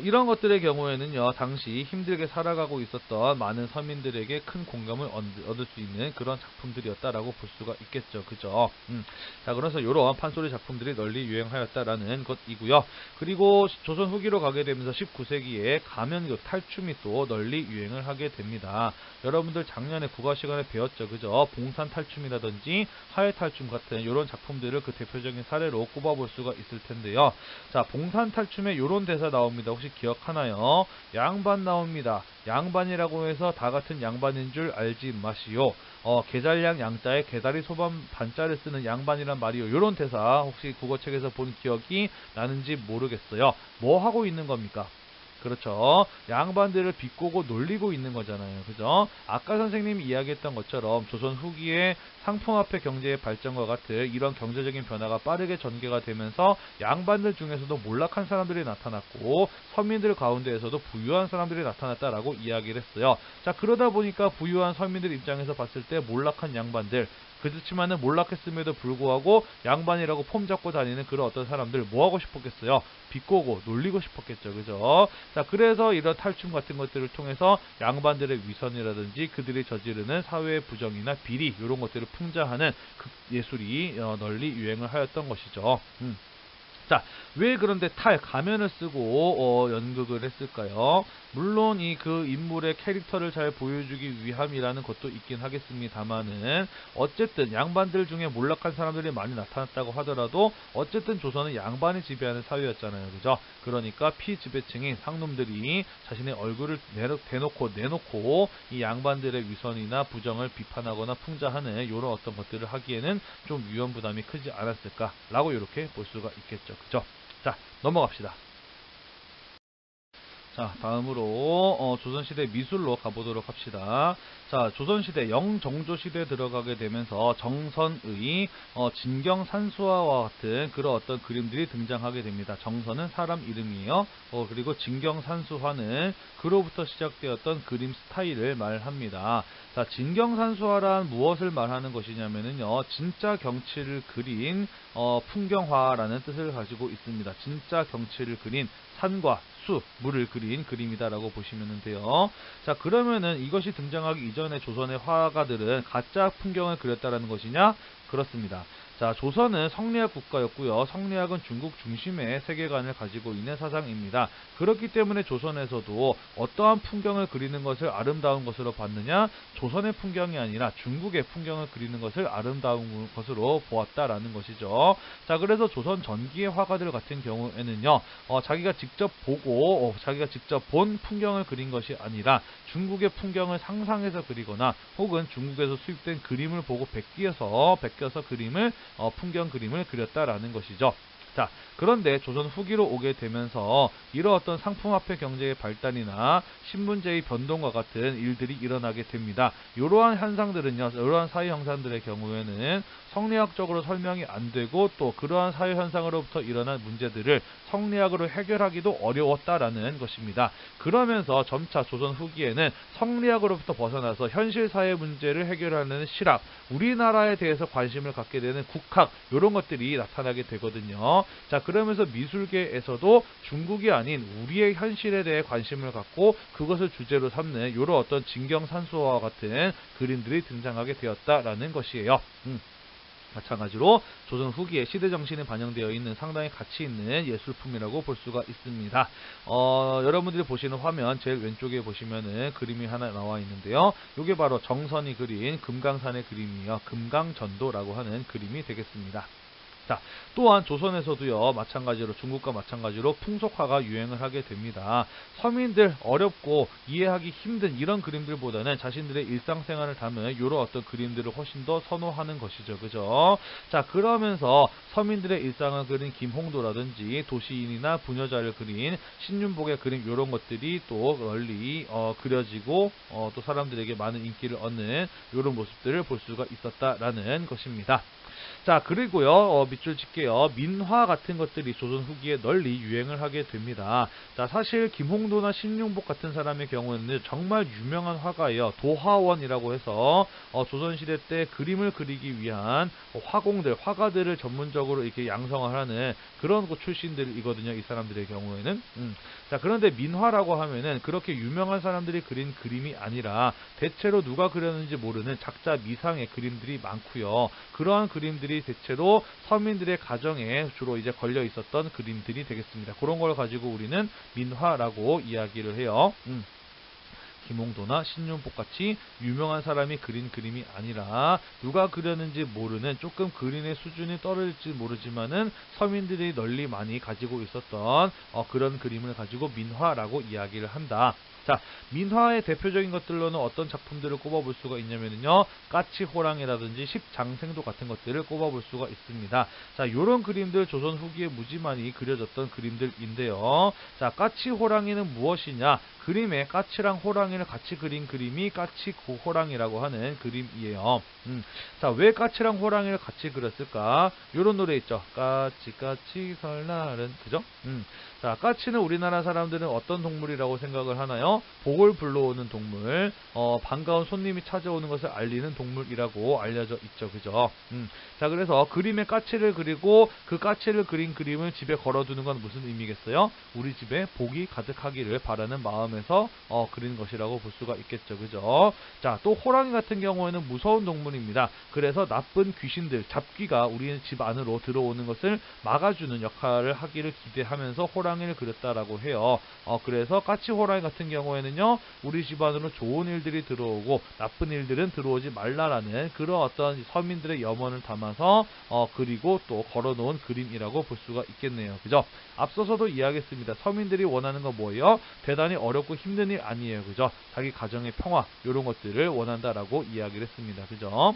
Speaker 2: 이런 것들의 경우에는요, 당시 힘들게 살아가고 있었던 많은 서민들에게 큰 공감을 얻을 수 있는 그런 작품들이었다라고 볼 수가 있겠죠. 그죠? 자, 그래서 이런 판소리 작품들이 널리 유행하였다라는 것이고요. 그리고 조선 후기로 가게 되면서 19세기에 가면극, 탈춤이 또 널리 유행을 하게 됩니다. 여러분들 작년에 국어 시간에 배웠죠. 그죠? 봉산 탈춤이라든지 하회 탈춤 같은 이런 작품들을 그 대표적인 사례로 꼽아볼 수가 있을 텐데요. 자, 봉산 탈춤에 이런 대사 나옵니다. 혹시 기억하나요? 양반 나옵니다. 양반이라고 해서 다 같은 양반인 줄 알지 마시오. 계잘양 양자에 계다리 소반 반자를 쓰는 양반이란 말이요. 이런 대사 혹시 국어책에서 본 기억이 나는지 모르겠어요. 뭐 하고 있는 겁니까? 그렇죠. 양반들을 비꼬고 놀리고 있는 거잖아요. 그죠? 아까 선생님이 이야기했던 것처럼 조선 후기에 상품화폐 경제의 발전과 같은 이런 경제적인 변화가 빠르게 전개가 되면서 양반들 중에서도 몰락한 사람들이 나타났고 서민들 가운데에서도 부유한 사람들이 나타났다라고 이야기를 했어요. 자, 그러다 보니까 부유한 서민들 입장에서 봤을 때 몰락한 양반들, 그렇지만은 몰락했음에도 불구하고 양반이라고 폼 잡고 다니는 그런 어떤 사람들 뭐 하고 싶었겠어요? 비꼬고 놀리고 싶었겠죠. 그죠? 자, 그래서 이런 탈춤 같은 것들을 통해서 양반들의 위선이라든지 그들이 저지르는 사회의 부정이나 비리 이런 것들을 풍자하는 예술이 널리 유행을 하였던 것이죠. 자, 왜 그런데 가면을 쓰고 연극을 했을까요? 물론 이 그 인물의 캐릭터를 잘 보여주기 위함이라는 것도 있긴 하겠습니다만은 어쨌든 양반들 중에 몰락한 사람들이 많이 나타났다고 하더라도 어쨌든 조선은 양반이 지배하는 사회였잖아요. 그죠? 그러니까 피지배층인 상놈들이 자신의 얼굴을 내놓고 이 양반들의 위선이나 부정을 비판하거나 풍자하는 이런 어떤 것들을 하기에는 좀 위험 부담이 크지 않았을까라고 이렇게 볼 수가 있겠죠. 그죠? 자, 넘어갑시다. 자, 다음으로 조선시대 미술로 가보도록 합시다. 자, 조선시대 영정조시대에 들어가게 되면서 정선의 진경산수화와 같은 그런 어떤 그림들이 등장하게 됩니다. 정선은 사람 이름이에요. 그리고 진경산수화는 그로부터 시작되었던 그림 스타일을 말합니다. 자, 진경산수화란 무엇을 말하는 것이냐면요, 진짜 경치를 그린 풍경화라는 뜻을 가지고 있습니다. 진짜 경치를 그린 산과 수, 물을 그린 그림이다라고 보시면 돼요. 자, 그러면은 이것이 등장하기 이전에 조선의 화가들은 가짜 풍경을 그렸다라는 것이냐? 그렇습니다. 자, 조선은 성리학 국가였고요. 성리학은 중국 중심의 세계관을 가지고 있는 사상입니다. 그렇기 때문에 조선에서도 어떠한 풍경을 그리는 것을 아름다운 것으로 봤느냐? 조선의 풍경이 아니라 중국의 풍경을 그리는 것을 아름다운 것으로 보았다라는 것이죠. 자, 그래서 조선 전기의 화가들 같은 경우에는요, 자기가 직접 보고 자기가 직접 본 풍경을 그린 것이 아니라 중국의 풍경을 상상해서 그리거나 혹은 중국에서 수입된 그림을 보고 베껴서 그림을 풍경 그림을 그렸다라는 것이죠. 자, 그런데 조선 후기로 오게 되면서 이런 어떤 상품화폐 경제의 발달이나 신분제의 변동과 같은 일들이 일어나게 됩니다. 이러한 현상들은요, 이러한 사회 현상들의 경우에는 성리학적으로 설명이 안 되고 또 그러한 사회 현상으로부터 일어난 문제들을 성리학으로 해결하기도 어려웠다라는 것입니다. 그러면서 점차 조선 후기에는 성리학으로부터 벗어나서 현실 사회 문제를 해결하는 실학, 우리나라에 대해서 관심을 갖게 되는 국학 이런 것들이 나타나게 되거든요. 자, 그러면서 미술계에서도 중국이 아닌 우리의 현실에 대해 관심을 갖고 그것을 주제로 삼는 이런 어떤 진경산수화와 같은 그림들이 등장하게 되었다라는 것이에요. 마찬가지로 조선 후기에 시대정신이 반영되어 있는 상당히 가치 있는 예술품이라고 볼 수가 있습니다. 여러분들이 보시는 화면 제일 왼쪽에 보시면은 그림이 하나 나와 있는데요. 이게 바로 정선이 그린 금강산의 그림이에요. 금강전도라고 하는 그림이 되겠습니다. 자, 또한 조선에서도요, 마찬가지로 중국과 마찬가지로 풍속화가 유행을 하게 됩니다. 서민들 어렵고 이해하기 힘든 이런 그림들보다는 자신들의 일상생활을 담은 이런 어떤 그림들을 훨씬 더 선호하는 것이죠. 그죠? 자, 그러면서 서민들의 일상을 그린 김홍도라든지 도시인이나 부녀자를 그린 신윤복의 그림 이런 것들이 또 널리 그려지고 또 사람들에게 많은 인기를 얻는 이런 모습들을 볼 수가 있었다라는 것입니다. 자, 그리고요, 밑줄 칠게요. 민화 같은 것들이 조선 후기에 널리 유행을 하게 됩니다. 자, 사실 김홍도나 신윤복 같은 사람의 경우는 정말 유명한 화가예요. 도화원이라고 해서 조선시대 때 그림을 그리기 위한 화공들, 화가들을 전문적으로 이렇게 양성을 하는 그런 곳 출신들이거든요. 이 사람들의 경우에는. 자, 그런데 민화라고 하면은 그렇게 유명한 사람들이 그린 그림이 아니라 대체로 누가 그렸는지 모르는 작자 미상의 그림들이 많고요. 그러한 그림들이 대체로 서민들의 가정에 주로 이제 걸려 있었던 그림들이 되겠습니다. 그런 걸 가지고 우리는 민화라고 이야기를 해요. 김홍도나 신윤복 같이 유명한 사람이 그린 그림이 아니라 누가 그렸는지 모르는 조금 그림의 수준이 떨어질지 모르지만은 서민들이 널리 많이 가지고 있었던 그런 그림을 가지고 민화라고 이야기를 한다. 자, 민화의 대표적인 것들로는 어떤 작품들을 꼽아볼 수가 있냐면요, 까치호랑이라든지 십장생도 같은 것들을 꼽아볼 수가 있습니다. 자, 요런 그림들 조선 후기에 무지 많이 그려졌던 그림들인데요. 자, 까치호랑이는 무엇이냐? 그림에 까치랑 호랑이를 같이 그린 그림이 까치호랑이라고 하는 그림이에요. 자, 왜 까치랑 호랑이를 같이 그렸을까? 요런 노래 있죠. 까치 까치 설날은, 그죠? 자, 까치는 우리나라 사람들은 어떤 동물이라고 생각을 하나요? 복을 불러오는 동물, 반가운 손님이 찾아오는 것을 알리는 동물이라고 알려져 있죠. 그죠? 자, 그래서 그림에 까치를 그리고 그 까치를 그린 그림을 집에 걸어두는 건 무슨 의미겠어요? 우리 집에 복이 가득하기를 바라는 마음에서 그린 것이라고 볼 수가 있겠죠. 그죠? 자, 또 호랑이 같은 경우에는 무서운 동물입니다. 그래서 나쁜 귀신들, 잡귀가 우리 집 안으로 들어오는 것을 막아주는 역할을 하기를 기대하면서 호랑이를 그렸다라고 해요. 그래서 까치 호랑이 같은 경우에는요, 우리 집 안으로 좋은 일들이 들어오고 나쁜 일들은 들어오지 말라라는 그런 어떤 서민들의 염원을 담아서 그리고 또 걸어놓은 그림이라고 볼 수가 있겠네요. 그죠? 앞서서도 이야기했습니다. 서민들이 원하는 건 뭐예요? 대단히 어렵고 힘든 일 아니에요. 그죠? 자기 가정의 평화, 이런 것들을 원한다라고 이야기를 했습니다. 그죠?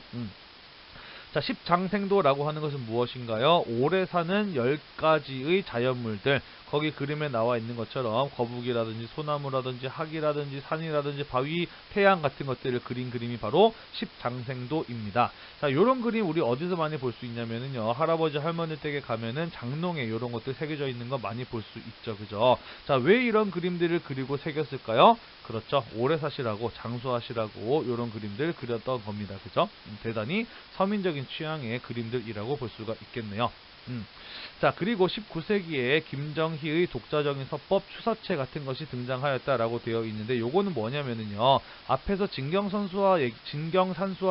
Speaker 2: 자, 십장생도라고 하는 것은 무엇인가요? 오래 사는 10가지의 자연물들, 거기 그림에 나와 있는 것처럼 거북이라든지 소나무라든지 학이라든지 산이라든지 바위, 태양 같은 것들을 그린 그림이 바로 십장생도입니다. 자, 요런 그림 우리 어디서 많이 볼 수 있냐면은요, 할아버지 할머니 댁에 가면은 장롱에 요런 것들 새겨져 있는 거 많이 볼 수 있죠. 그죠? 자, 왜 이런 그림들을 그리고 새겼을까요? 그렇죠. 오래 사시라고, 장수하시라고 요런 그림들 그렸던 겁니다. 그죠? 대단히 서민적인 취향의 그림들이라고 볼 수가 있겠네요. 자, 그리고 19세기에 김정희의 독자적인 서법 추사체 같은 것이 등장하였다라고 되어 있는데, 요거는 뭐냐면은요, 앞에서 진경산수와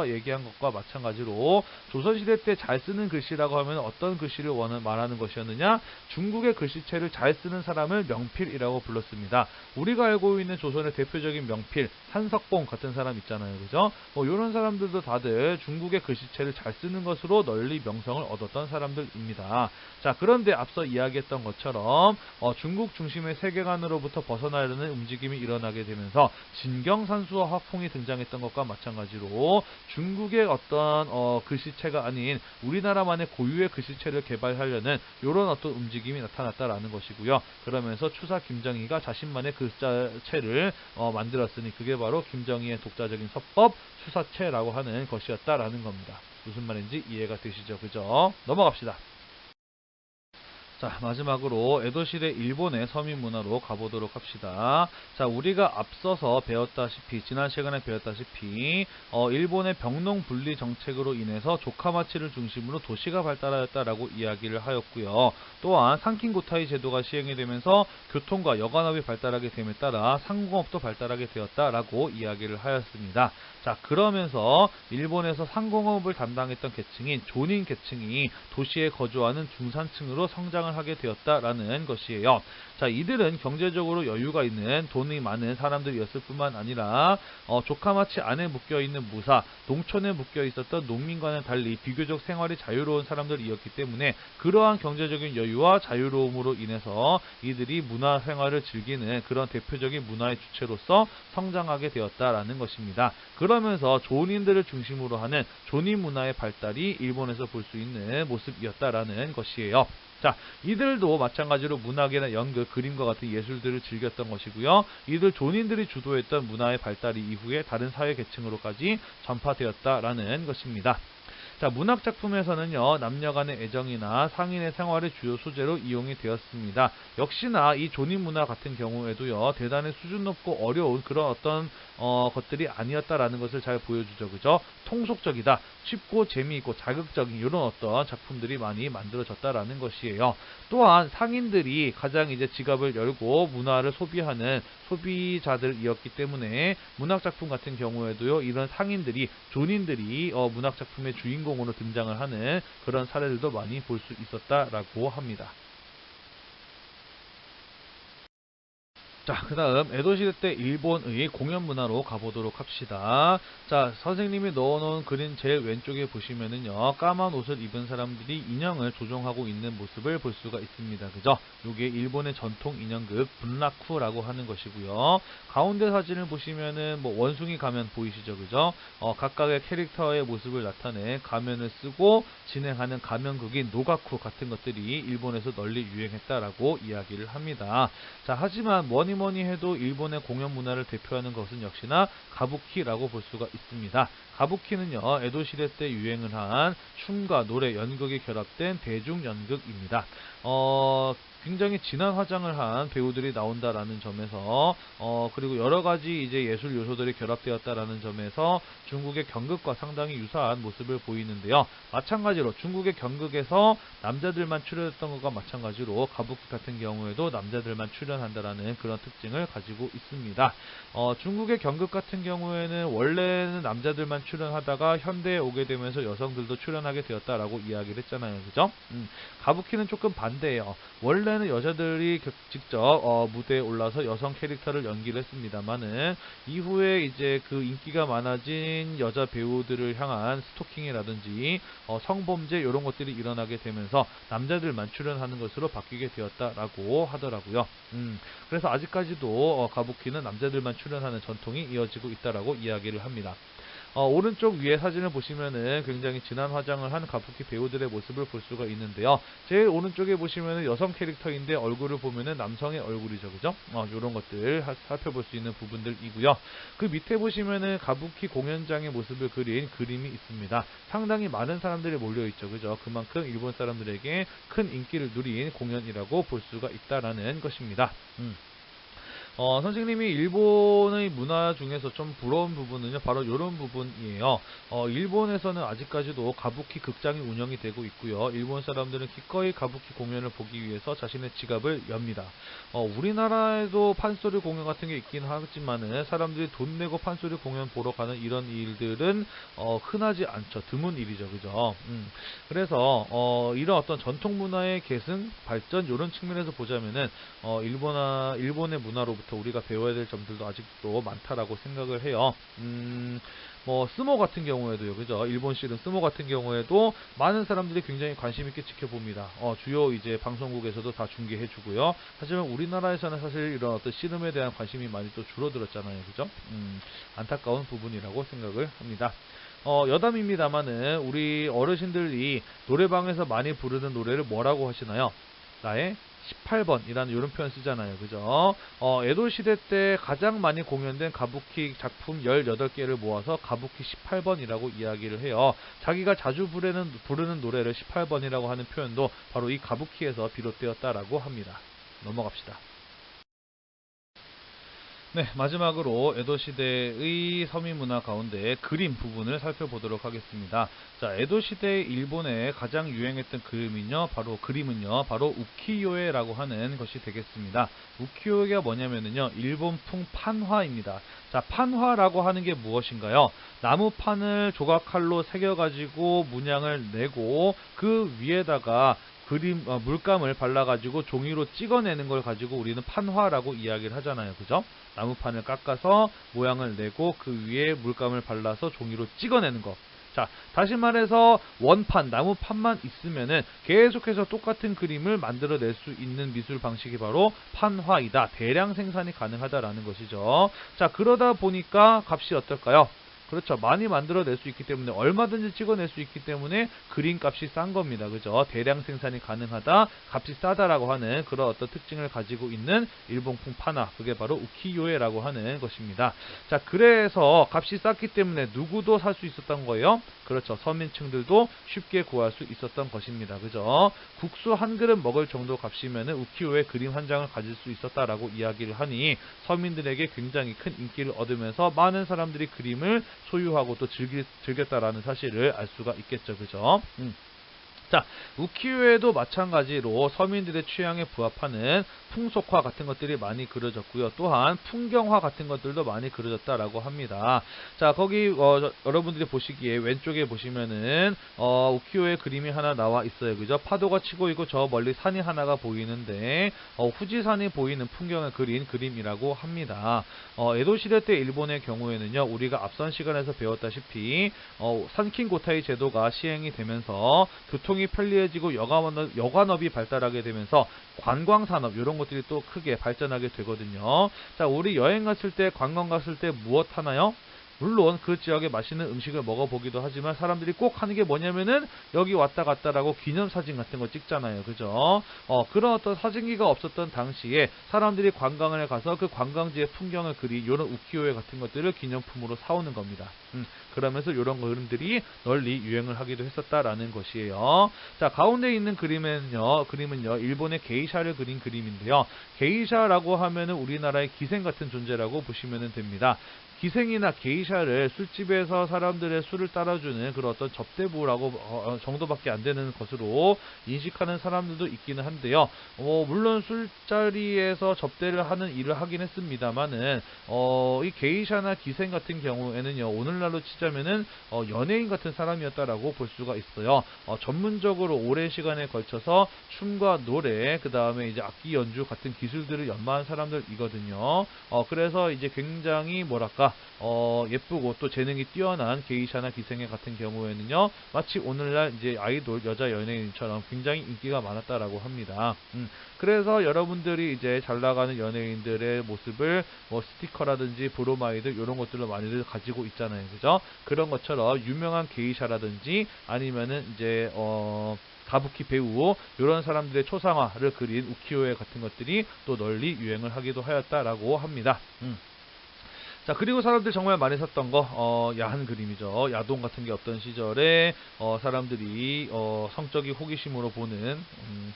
Speaker 2: 얘기한 것과 마찬가지로 조선시대 때 잘 쓰는 글씨라고 하면 어떤 글씨를 말하는 것이었느냐? 중국의 글씨체를 잘 쓰는 사람을 명필이라고 불렀습니다. 우리가 알고 있는 조선의 대표적인 명필 한석봉 같은 사람 있잖아요. 그죠? 요런 사람들도 다들 중국의 글씨체를 잘 쓰는 것으로 널리 명성을 얻었던 사람들입니다. 자, 그런데 앞서 이야기했던 것처럼 중국 중심의 세계관으로부터 벗어나려는 움직임이 일어나게 되면서 진경산수와 화풍이 등장했던 것과 마찬가지로 중국의 어떤 글씨체가 아닌 우리나라만의 고유의 글씨체를 개발하려는 이런 어떤 움직임이 나타났다라는 것이고요. 그러면서 추사 김정희가 자신만의 글자체를 만들었으니 그게 바로 김정희의 독자적인 서법 추사체라고 하는 것이었다라는 겁니다. 무슨 말인지 이해가 되시죠? 그죠? 넘어갑시다. 자, 마지막으로 에도시대 일본의 서민 문화로 가보도록 합시다. 자, 우리가 앞서서 배웠다시피, 지난 시간에 배웠다시피 일본의 병농 분리 정책으로 인해서 조카마치를 중심으로 도시가 발달하였다라고 이야기를 하였고요. 또한 상킨고타이 제도가 시행이 되면서 교통과 여관업이 발달하게 됨에 따라 상공업도 발달하게 되었다라고 이야기를 하였습니다. 자, 그러면서 일본에서 상공업을 담당했던 계층인 조닌 계층이 도시에 거주하는 중산층으로 성장을 하게 되었다라는 것이에요. 자, 이들은 경제적으로 여유가 있는 돈이 많은 사람들이었을 뿐만 아니라 조카마치 안에 묶여있는 무사, 농촌에 묶여있었던 농민과는 달리 비교적 생활이 자유로운 사람들이었기 때문에 그러한 경제적인 여유와 자유로움으로 인해서 이들이 문화생활을 즐기는 그런 대표적인 문화의 주체로서 성장하게 되었다라는 것입니다. 그러면서 조닌들을 중심으로 하는 조닌 문화의 발달이 일본에서 볼 수 있는 모습이었다라는 것이에요. 자, 이들도 마찬가지로 문학이나 연극, 그림과 같은 예술들을 즐겼던 것이고요. 이들 조닌들이 주도했던 문화의 발달이 이후에 다른 사회 계층으로까지 전파되었다라는 것입니다. 자, 문학 작품에서는요, 남녀 간의 애정이나 상인의 생활의 주요 소재로 이용이 되었습니다. 역시나 이 조니 문화 같은 경우에도요, 대단히 수준 높고 어려운 그런 어떤 것들이 아니었다라는 것을 잘 보여주죠. 그죠? 통속적이다, 쉽고 재미있고 자극적인 이런 어떤 작품들이 많이 만들어졌다라는 것이에요. 또한 상인들이 가장 이제 지갑을 열고 문화를 소비하는 소비자들이었기 때문에 문학 작품 같은 경우에도요, 이런 상인들이 존인들이 문학 작품의 주인공으로 등장을 하는 그런 사례들도 많이 볼 수 있었다라고 합니다. 자, 그 다음 에도시대 때 일본의 공연 문화로 가보도록 합시다. 자, 선생님이 넣어놓은 그림 제일 왼쪽에 보시면은요, 까만 옷을 입은 사람들이 인형을 조종하고 있는 모습을 볼 수가 있습니다. 그죠? 요게 일본의 전통 인형극 분라쿠라고 하는 것이고요. 가운데 사진을 보시면은 뭐 원숭이 가면 보이시죠? 그죠? 각각의 캐릭터의 모습을 나타내 가면을 쓰고 진행하는 가면극인 노가쿠 같은 것들이 일본에서 널리 유행했다라고 이야기를 합니다. 자, 하지만 뭐니 해도 일본의 공연 문화를 대표하는 것은 역시나 가부키라고 볼 수가 있습니다. 가부키는요, 에도 시대 때 유행을 한 춤과 노래, 연극이 결합된 대중 연극입니다. 굉장히 진한 화장을 한 배우들이 나온다라는 점에서 그리고 여러 가지 이제 예술 요소들이 결합되었다라는 점에서 중국의 경극과 상당히 유사한 모습을 보이는데요. 마찬가지로 중국의 경극에서 남자들만 출연했던 것과 마찬가지로 가부키 같은 경우에도 남자들만 출연한다라는 그런 특징을 가지고 있습니다. 중국의 경극 같은 경우에는 원래는 남자들만 출연하다가 현대에 오게 되면서 여성들도 출연하게 되었다라고 이야기를 했잖아요. 그죠? 가부키는 조금 반대예요. 원래는 여자들이 직접 무대에 올라서 여성 캐릭터를 연기를 했습니다만은 이후에 이제 그 인기가 많아진 여자 배우들을 향한 스토킹이라든지 성범죄 이런 것들이 일어나게 되면서 남자들만 출연하는 것으로 바뀌게 되었다라고 하더라고요. 그래서 아직까지도 가부키는 남자들만 출연하는 전통이 이어지고 있다라고 이야기를 합니다. 오른쪽 위에 사진을 보시면은 굉장히 진한 화장을 한 가부키 배우들의 모습을 볼 수가 있는데요. 제일 오른쪽에 보시면은 여성 캐릭터인데 얼굴을 보면은 남성의 얼굴이죠. 그죠? 요런 것들 살펴볼 수 있는 부분들이고요. 그 밑에 보시면은 가부키 공연장의 모습을 그린 그림이 있습니다. 상당히 많은 사람들이 몰려있죠. 그죠? 그만큼 일본 사람들에게 큰 인기를 누린 공연이라고 볼 수가 있다라는 것입니다. 선생님이 일본의 문화 중에서 좀 부러운 부분은요, 바로 이런 부분이에요. 일본에서는 아직까지도 가부키 극장이 운영이 되고 있고요. 일본 사람들은 기꺼이 가부키 공연을 보기 위해서 자신의 지갑을 엽니다. 우리나라에도 판소리 공연 같은 게 있긴 하지만은 사람들이 돈 내고 판소리 공연 보러 가는 이런 일들은 흔하지 않죠. 드문 일이죠. 그죠? 그래서 이런 어떤 전통 문화의 계승, 발전 이런 측면에서 보자면은 일본의 문화로부터 우리가 배워야 될 점들도 아직도 많다라고 생각을 해요. 뭐 스모 같은 경우에도요, 그죠? 일본식은 스모 같은 경우에도 많은 사람들이 굉장히 관심 있게 지켜봅니다. 주요 이제 방송국에서도 다 중계해주고요. 하지만 우리나라에서는 사실 이런 어떤 씨름에 대한 관심이 많이 또 줄어들었잖아요, 그죠? 안타까운 부분이라고 생각을 합니다. 여담입니다만은 우리 어르신들이 노래방에서 많이 부르는 노래를 뭐라고 하시나요? 나의 18번이라는 이런 표현 쓰잖아요. 그죠? 에도 시대 때 가장 많이 공연된 가부키 작품 18개를 모아서 가부키 18번이라고 이야기를 해요. 자기가 자주 부르는 노래를 18번이라고 하는 표현도 바로 이 가부키에서 비롯되었다라고 합니다. 넘어갑시다. 네, 마지막으로 에도 시대의 서민 문화 가운데 그림 부분을 살펴보도록 하겠습니다. 자, 에도 시대 일본에 가장 유행했던 그림은요, 바로 우키요에라고 하는 것이 되겠습니다. 우키요에가 뭐냐면요, 일본풍 판화입니다. 자, 판화라고 하는 게 무엇인가요? 나무판을 조각칼로 새겨가지고 문양을 내고 그 위에다가 물감을 발라가지고 종이로 찍어내는 걸 가지고 우리는 판화라고 이야기를 하잖아요. 그죠? 나무판을 깎아서 모양을 내고 그 위에 물감을 발라서 종이로 찍어내는 거. 자, 다시 말해서 원판, 나무판만 있으면은 계속해서 똑같은 그림을 만들어낼 수 있는 미술 방식이 바로 판화이다. 대량 생산이 가능하다라는 것이죠. 자, 그러다 보니까 값이 어떨까요? 그렇죠. 많이 만들어낼 수 있기 때문에 얼마든지 찍어낼 수 있기 때문에 그림 값이 싼 겁니다. 그죠? 대량 생산이 가능하다, 값이 싸다라고 하는 그런 어떤 특징을 가지고 있는 일본풍 파나, 그게 바로 우키요에라고 하는 것입니다. 자, 그래서 값이 쌌기 때문에 누구도 살 수 있었던 거예요. 그렇죠. 서민층들도 쉽게 구할 수 있었던 것입니다. 그죠? 국수 한 그릇 먹을 정도 값이면은 우키요에 그림 한 장을 가질 수 있었다라고 이야기를 하니 서민들에게 굉장히 큰 인기를 얻으면서 많은 사람들이 그림을 소유하고 또 즐겼다라는 사실을 알 수가 있겠죠. 그죠? 자, 우키요에도 마찬가지로 서민들의 취향에 부합하는 풍속화 같은 것들이 많이 그려졌고요. 또한 풍경화 같은 것들도 많이 그려졌다라고 합니다. 자, 거기 여러분들이 보시기에 왼쪽에 보시면은 우키요의 그림이 하나 나와 있어요. 그죠? 파도가 치고 있고 저 멀리 산이 하나가 보이는데 후지산이 보이는 풍경을 그린 그림이라고 합니다. 에도 시대 때 일본의 경우에는요. 우리가 앞선 시간에서 배웠다시피 산킨 고타이 제도가 시행이 되면서 교통이 편리해지고 여관업이 발달하게 되면서 관광산업 이런 것들이 또 크게 발전하게 되거든요. 자, 우리 여행 갔을 때 관광 갔을 때 무엇 하나요? 물론 그 지역에 맛있는 음식을 먹어보기도 하지만 사람들이 꼭 하는 게 뭐냐면은 여기 왔다 갔다라고 기념사진 같은 거 찍잖아요. 그죠? 그런 어떤 사진기가 없었던 당시에 사람들이 관광을 가서 그 관광지의 풍경을 그린 이런 우키요에 같은 것들을 기념품으로 사오는 겁니다. 그러면서 이런 그림들이 널리 유행을 하기도 했었다라는 것이에요. 자, 가운데 있는 그림은요, 일본의 게이샤를 그린 그림인데요. 게이샤라고 하면은 우리나라의 기생 같은 존재라고 보시면 됩니다. 기생이나 게이샤를 술집에서 사람들의 술을 따라주는 그런 어떤 접대부라고 정도밖에 안 되는 것으로 인식하는 사람들도 있기는 한데요. 물론 술자리에서 접대를 하는 일을 하긴 했습니다만은 이 게이샤나 기생 같은 경우에는요, 오늘날로 치자면은 연예인 같은 사람이었다라고 볼 수가 있어요. 전문적으로 오랜 시간에 걸쳐서 춤과 노래, 그 다음에 이제 악기 연주 같은 기술들을 연마한 사람들이거든요. 그래서 이제 굉장히 뭐랄까 예쁘고 또 재능이 뛰어난 게이샤나 기생애 같은 경우에는요, 마치 오늘날 이제 아이돌 여자 연예인처럼 굉장히 인기가 많았다라고 합니다. 그래서 여러분들이 이제 잘 나가는 연예인들의 모습을 스티커라든지 브로마이드 이런 것들로 많이들 가지고 있잖아요. 그죠? 그런 것처럼 유명한 게이샤라든지 아니면은 이제 가부키 배우 이런 사람들의 초상화를 그린 우키요에 같은 것들이 또 널리 유행을 하기도 하였다라고 합니다. 자, 그리고 사람들이 정말 많이 샀던 거, 야한 그림이죠. 야동 같은 게 없던 시절에, 사람들이, 성적인 호기심으로 보는,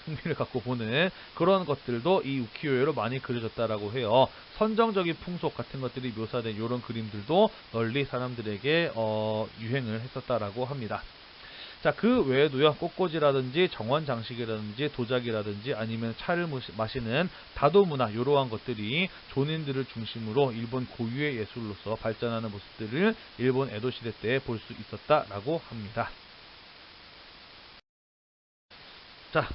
Speaker 2: 흥미를 갖고 보는 그런 것들도 이 우키요에로 많이 그려졌다라고 해요. 선정적인 풍속 같은 것들이 묘사된 이런 그림들도 널리 사람들에게, 유행을 했었다라고 합니다. 자, 그 외에도요, 꽃꽂이라든지 정원 장식이라든지 도자기라든지 아니면 차를 마시는 다도문화 이러한 것들이 존인들을 중심으로 일본 고유의 예술로서 발전하는 모습들을 일본 에도 시대 때 볼 수 있었다라고 합니다. 자,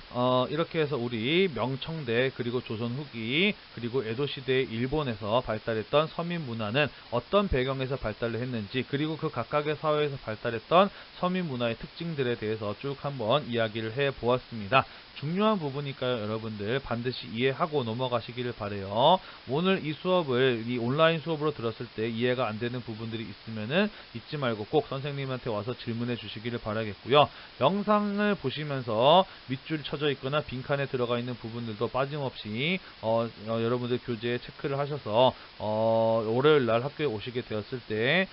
Speaker 2: 이렇게 해서 우리 명청대 그리고 조선 후기 그리고 에도 시대의 일본에서 발달했던 서민 문화는 어떤 배경에서 발달을 했는지, 그리고 그 각각의 사회에서 발달했던 서민 문화의 특징들에 대해서 쭉 한번 이야기를 해 보았습니다. 중요한 부분이니까요, 여러분들 반드시 이해하고 넘어가시기를 바래요. 오늘 이 수업을 이 온라인 수업으로 들었을 때 이해가 안 되는 부분들이 있으면은 잊지 말고 꼭 선생님한테 와서 질문해 주시기를 바라겠고요. 영상을 보시면서 밑줄이 쳐져 있거나 빈칸에 들어가 있는 부분들도 빠짐없이 여러분들 교재에 체크를 하셔서 월요일 날 학교에 오시게 되었을 때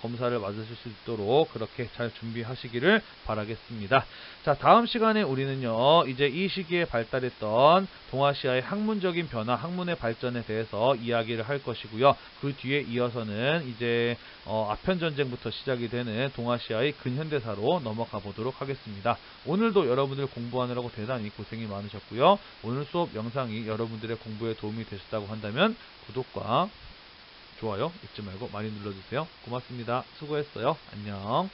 Speaker 2: 검사를 맞으실 수 있도록 그렇게 잘 준비하시기를 바라겠습니다. 자, 다음 시간에 우리는요, 이제 이 시기에 발달했던 동아시아의 학문적인 변화, 학문의 발전에 대해서 이야기를 할 것이고요. 그 뒤에 이어서는 이제 아편전쟁부터 시작이 되는 동아시아의 근현대사로 넘어가 보도록 하겠습니다. 오늘도 여러분들 공부하느라고 대단히 고생이 많으셨고요. 오늘 수업 영상이 여러분들의 공부에 도움이 되셨다고 한다면 구독과 좋아요 잊지 말고 많이 눌러주세요. 고맙습니다. 수고했어요. 안녕.